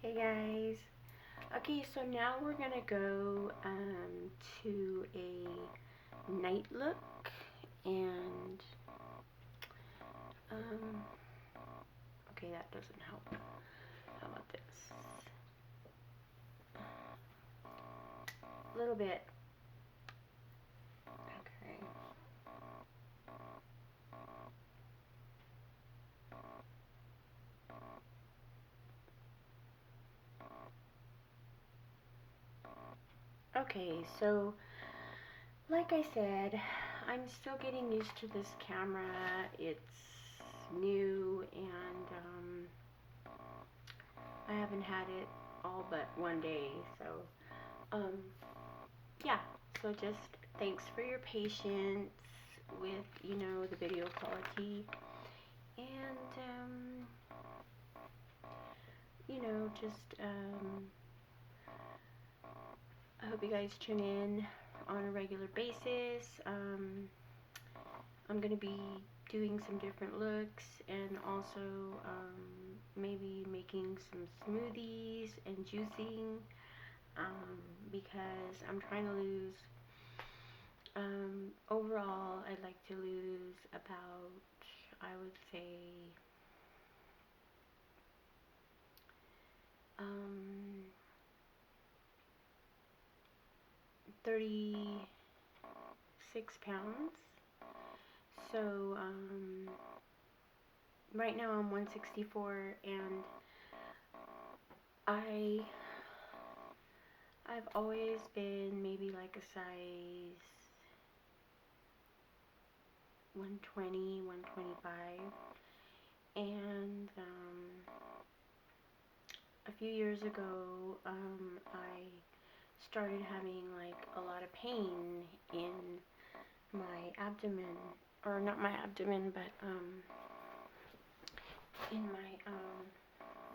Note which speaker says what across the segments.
Speaker 1: Hey guys. Okay, so now we're gonna go to a night look and um, okay, that doesn't help. How about this? A little bit. Okay. Okay, so like I said, I'm still getting used to this camera. It's new and I haven't had it all but one day, so um, yeah, so just thanks for your patience with, the video quality. And, just, I hope you guys tune in on a regular basis. I'm going to be doing some different looks and also maybe making some smoothies and juicing because I'm trying to lose. Overall, I'd like to lose about, I would say, um, 36 pounds. So, right now I'm 164 and I, I've always been maybe like a size 120, 125. And, a few years ago, I started having like a lot of pain in my abdomen, or not my abdomen, but in my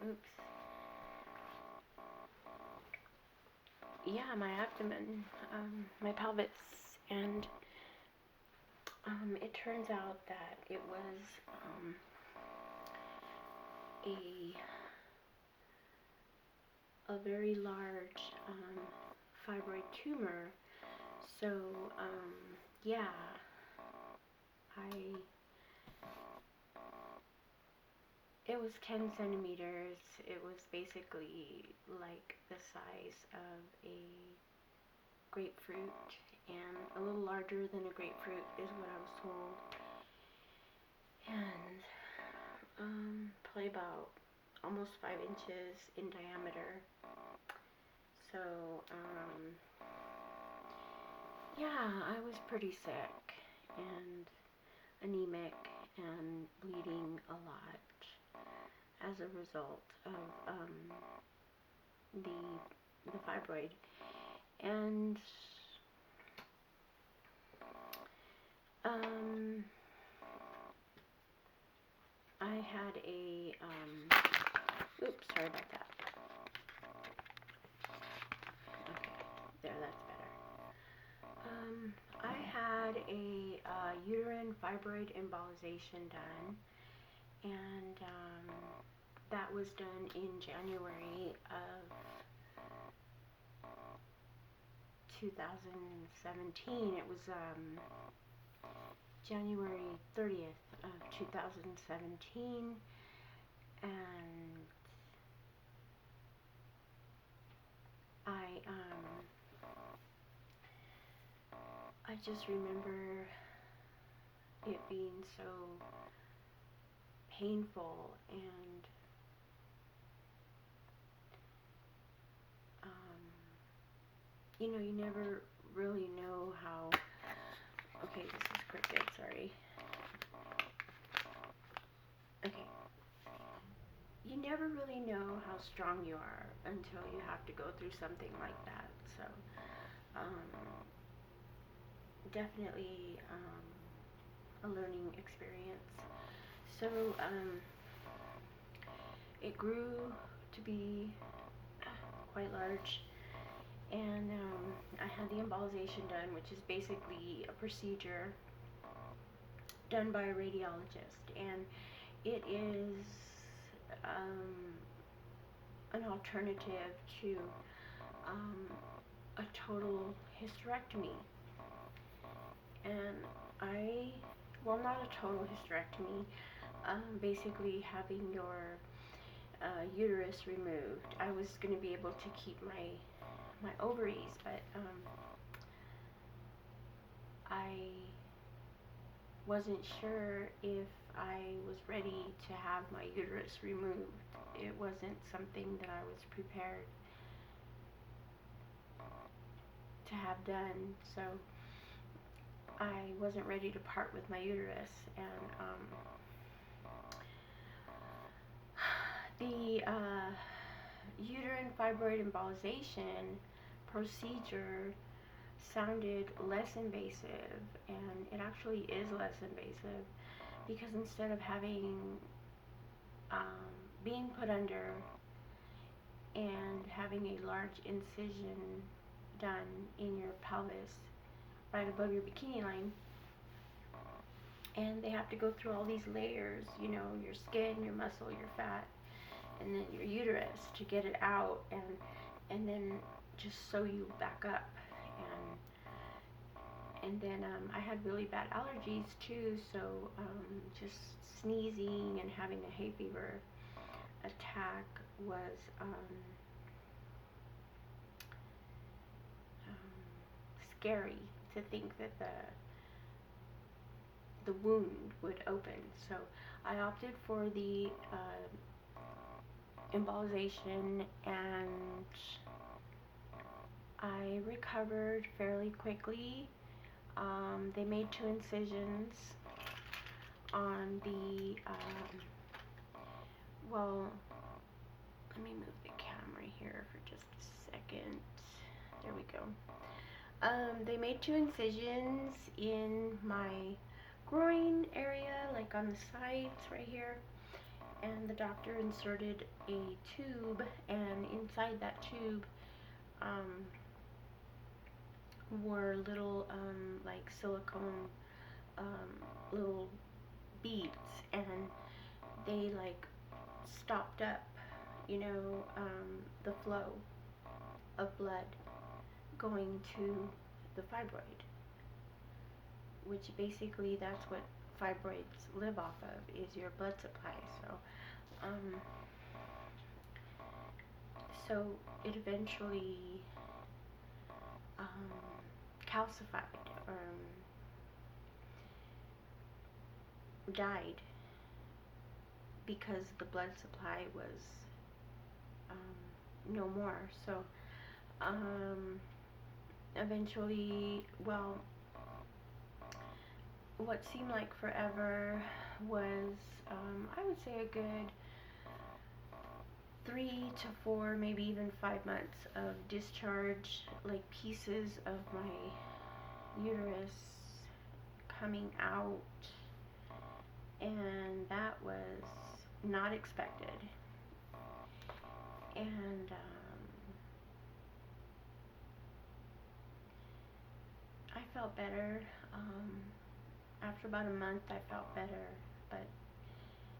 Speaker 1: oops, yeah, my abdomen, my pelvis, and it turns out that it was a a very large fibroid tumor. So yeah, I it was 10 centimeters. It was basically like the size of a grapefruit and a little larger than a grapefruit is what I was told. And probably about almost 5 inches in diameter. So yeah, I was pretty sick and anemic and bleeding a lot as a result of the fibroid. And I had a oops, sorry about that. Okay, there, that's better. I had a uterine fibroid embolization done, and that was done in January of 2017. It was January 30th of 2017, and I just remember it being so painful, and you never really know how. Okay, this is crooked, sorry. Okay. You never really know how strong you are until you have to go through something like that. So, definitely a learning experience. So, it grew to be quite large, and I had the embolization done, which is basically a procedure done by a radiologist, and it is an alternative to a total hysterectomy. And well, not a total hysterectomy, basically having your uterus removed. I was going to be able to keep my ovaries, but I wasn't sure if I was ready to have my uterus removed. It wasn't something that I was prepared to have done, so I wasn't ready to part with my uterus. And the uterine fibroid embolization procedure sounded less invasive, and it actually is less invasive, because instead of having being put under and having a large incision done in your pelvis right above your bikini line, and they have to go through all these layers, you know, your skin, your muscle, your fat, and then your uterus to get it out, and then just sew you back up. And then I had really bad allergies too, so just sneezing and having a hay fever attack was scary to think that the wound would open. So I opted for the embolization, and I recovered fairly quickly. They made 2 incisions on the, well, let me move the camera here for just a second. There we go. They made 2 incisions in my groin area, like on the sides right here, and the doctor inserted a tube, and inside that tube were little like silicone little beads, and they like stopped up, you know, the flow of blood going to the fibroid, which basically that's what fibroids live off of, is your blood supply. So it eventually calcified, died, because the blood supply was no more. So eventually, well, what seemed like forever was, I would say, a good 3 to 4, maybe even 5 months of discharge, like pieces of my uterus coming out, and that was not expected. And I felt better. After about a month, I felt better, but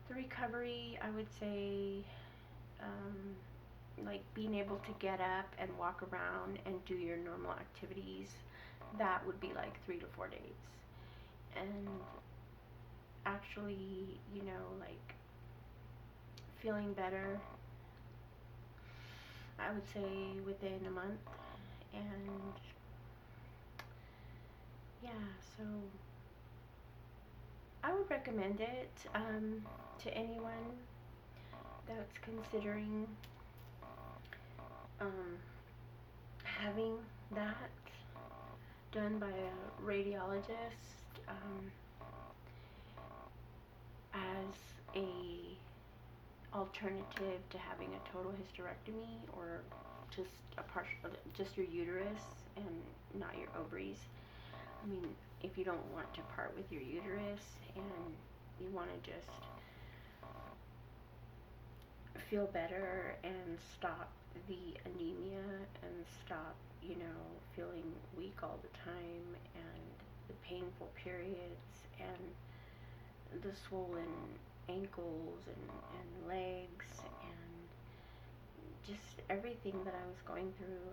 Speaker 1: the recovery, I would say, like being able to get up and walk around and do your normal activities, that would be like 3 to 4 days. And actually, you know, like feeling better, I would say within a month. And yeah, so I would recommend it to anyone that's considering having that done by a radiologist as a alternative to having a total hysterectomy, or just a partial, just your uterus and not your ovaries. I mean, if you don't want to part with your uterus and you want to just feel better and stop the anemia and stop, you know, feeling weak all the time, and the painful periods, and the swollen ankles and legs, and everything that I was going through.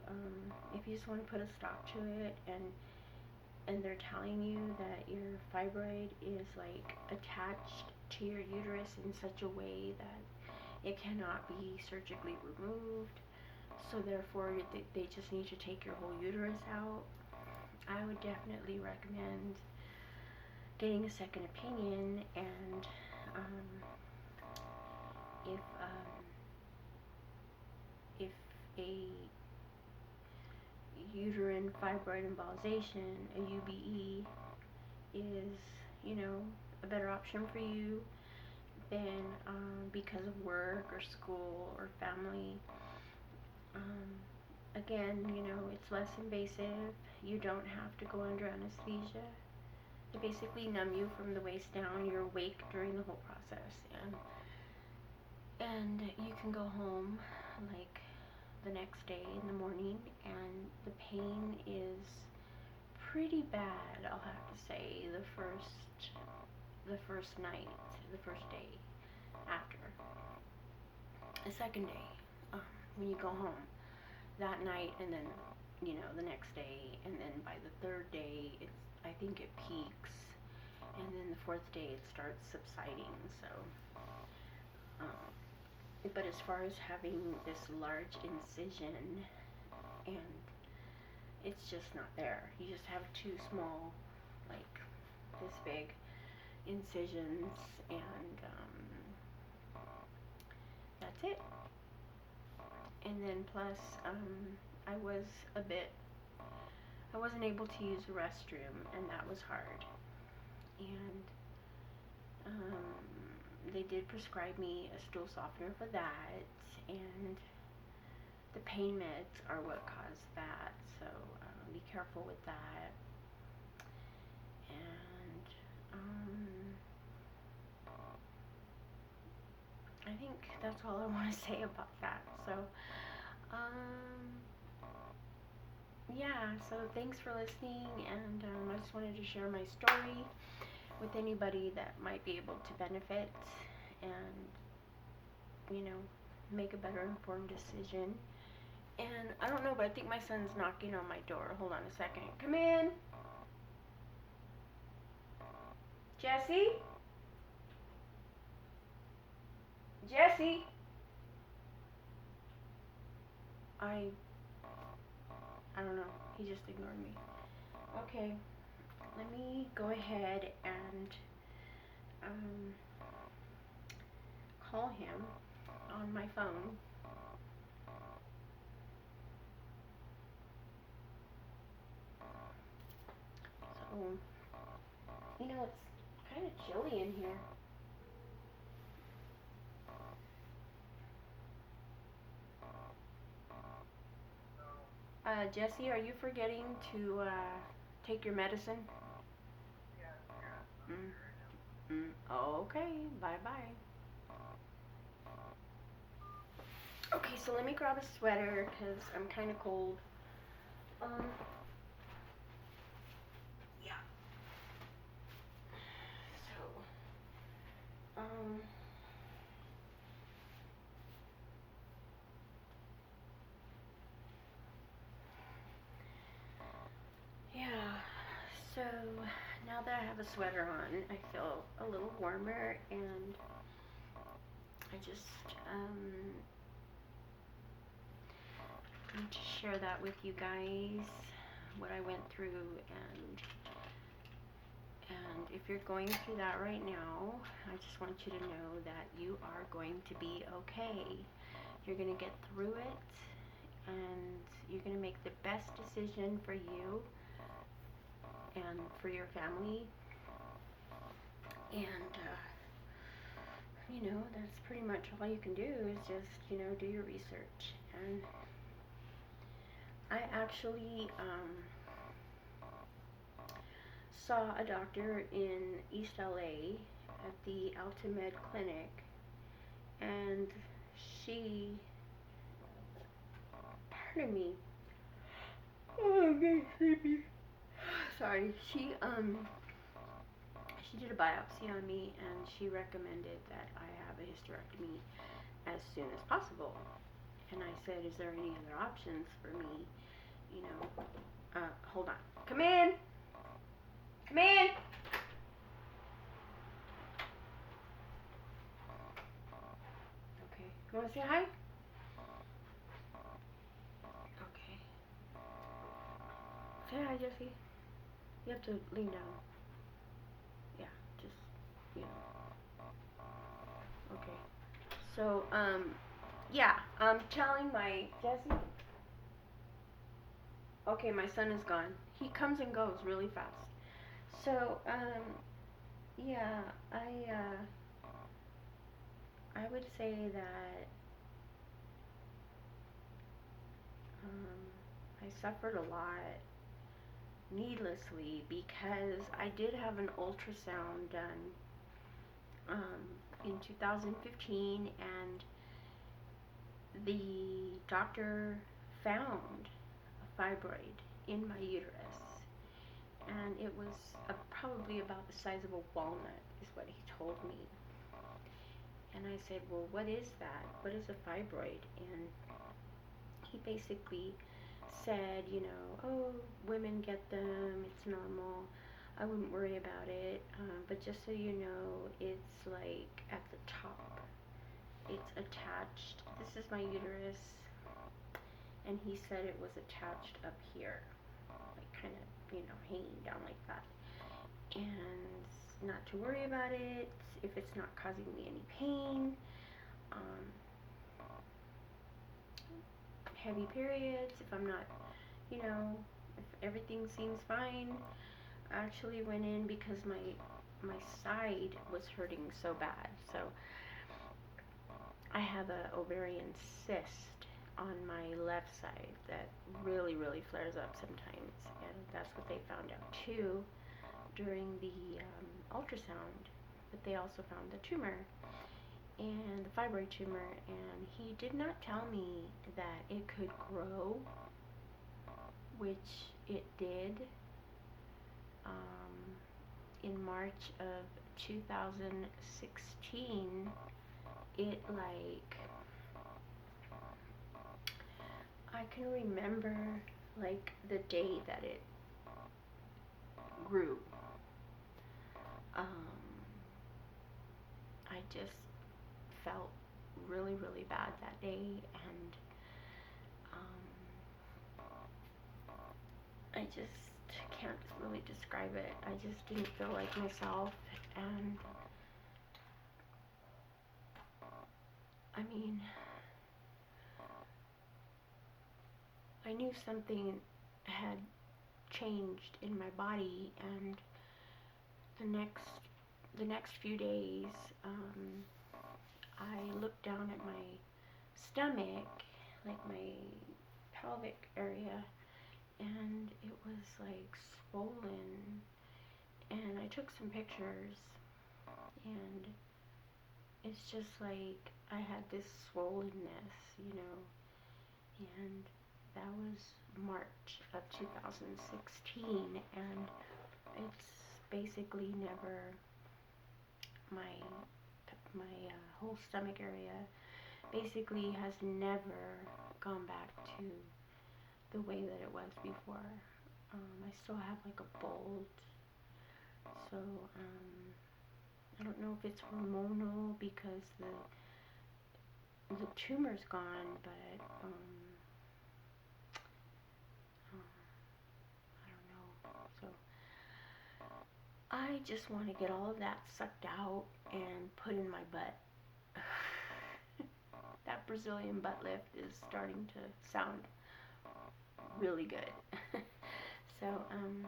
Speaker 1: If you just want to put a stop to it, and they're telling you that your fibroid is like attached to your uterus in such a way that it cannot be surgically removed, so therefore they just need to take your whole uterus out, I would definitely recommend getting a second opinion. And if a uterine fibroid embolization, a UBE, is, you know, a better option for you, then because of work or school or family, again, you know, it's less invasive. You don't have to go under anesthesia. They basically numb you from the waist down. You're awake during the whole process, and you can go home like the next day in the morning, and the pain is pretty bad, I'll have to say, the first night, the first day after. The second day, when you go home that night, and then, you know, the next day, and then by the third day, I think it peaks, and then the fourth day it starts subsiding. So, but as far as having this large incision, and it's just not there. You just have two small, like this big incisions, and that's it. And then plus, I wasn't able to use the restroom, and that was hard. And they did prescribe me a stool softener for that, and the pain meds are what caused that, so be careful with that. And I think that's all I want to say about that. So yeah, so thanks for listening, and I just wanted to share my story with anybody that might be able to benefit and, you know, make a better informed decision. And I don't know, but I think my son's knocking on my door. Hold on a second. Come in. Jesse? Jesse? I don't know. He just ignored me. Okay. Let me go ahead and call him on my phone. So, you know, it's kind of chilly in here. Jesse, are you forgetting to take your medicine? Okay, bye-bye. Okay, so let me grab a sweater because I'm kind of cold. Yeah. So, yeah. So now that I have a sweater on, I feel a little warmer, and I just need to share that with you guys, what I went through. And if you're going through that right now, I just want you to know that you are going to be okay. You're going to get through it, and you're going to make the best decision for you and for your family. And you know, that's pretty much all you can do, is just, you know, do your research. And I actually saw a doctor in East LA at the Altamed Clinic, and she, pardon me, oh, I'm getting sleepy. Sorry, she did a biopsy on me, and she recommended that I have a hysterectomy as soon as possible. And I said, is there any other options for me? You know, hold on. Come in. Come in. Okay. You want to say hi? Okay. Say hi, Jesse. You have to lean down. Yeah, just, you know. Okay. So, yeah, I'm telling my Jesse. Okay, my son is gone. He comes and goes really fast. So, yeah, I would say that I suffered a lot needlessly because I did have an ultrasound done in 2015, and the doctor found a fibroid in my uterus, and it was probably about the size of a walnut, is what he told me. And I said, well, what is that? What is a fibroid? And he basically said, you know, oh, women get them, it's normal, I wouldn't worry about it, but just so you know, it's like at the top, it's attached, this is my uterus, and he said it was attached up here, like kind of, you know, hanging down like that, and not to worry about it if it's not causing me any pain. Heavy periods, if I'm not, you know, if everything seems fine. I actually went in because my side was hurting so bad. So I have a ovarian cyst on my left side that really, really flares up sometimes, and that's what they found out too during the ultrasound. But they also found the tumor, and the fibroid tumor, and he did not tell me that it could grow, which it did. In March of 2016, it like, I can remember like the day that it grew. I just felt really, really bad that day, and I just can't really describe it. I just didn't feel like myself, and I mean, I knew something had changed in my body, and the next few days, I looked down at my stomach, like my pelvic area, and it was like swollen, and I took some pictures, and it's just like I had this swollenness, you know, and that was March of 2016, and it's basically never, my whole stomach area basically has never gone back to the way that it was before. I still have like a bulge, so I don't know if it's hormonal because the tumor's gone, but I don't know. So I just want to get all of that sucked out and put in my butt. That Brazilian butt lift is starting to sound really good. So I'm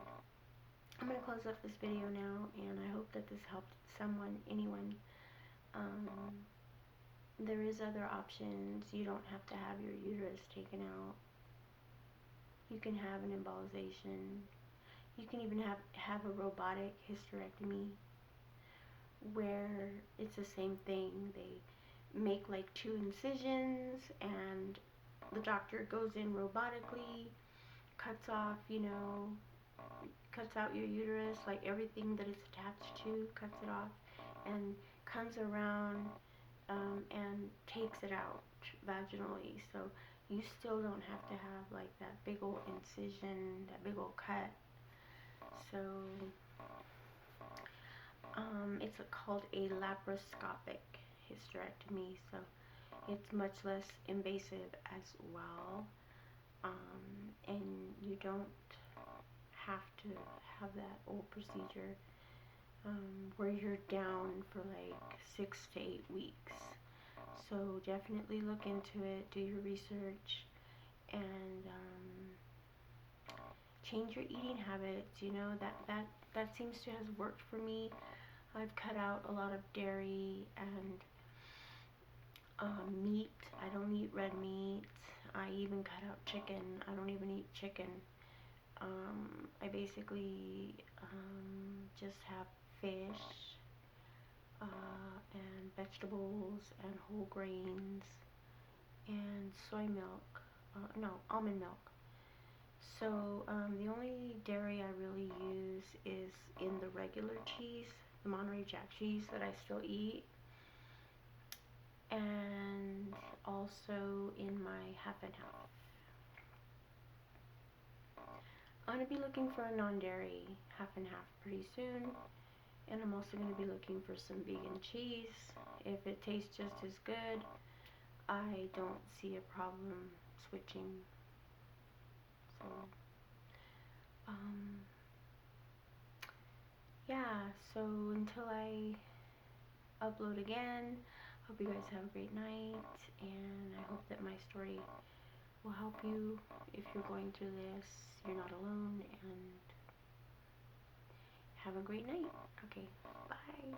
Speaker 1: going to close up this video now, and I hope that this helped someone, anyone. There is other options. You don't have to have your uterus taken out. You can have an embolization. You can even have a robotic hysterectomy, where it's the same thing. They make like 2 incisions, and the doctor goes in robotically, cuts off, you know, cuts out your uterus, like everything that it's attached to, cuts it off, and comes around and takes it out vaginally. So you still don't have to have like that big old incision, that big old cut. So it's called a laparoscopic hysterectomy, so it's much less invasive as well, and you don't have to have that old procedure where you're down for like 6 to 8 weeks. So definitely look into it, do your research, and change your eating habits. You know, that seems to has worked for me. I've cut out a lot of dairy and meat. I don't eat red meat. I even cut out chicken. I don't even eat chicken. I basically just have fish and vegetables and whole grains and soy milk. No, almond milk. So the only dairy I really use is in the regular cheese, the Monterey Jack cheese that I still eat, and also in my half and half. I'm going to be looking for a non-dairy half and half pretty soon, and I'm also going to be looking for some vegan cheese. If it tastes just as good, I don't see a problem switching. So yeah, so until I upload again, hope you guys have a great night, and I hope that my story will help you if you're going through this. You're not alone, and have a great night. Okay, bye.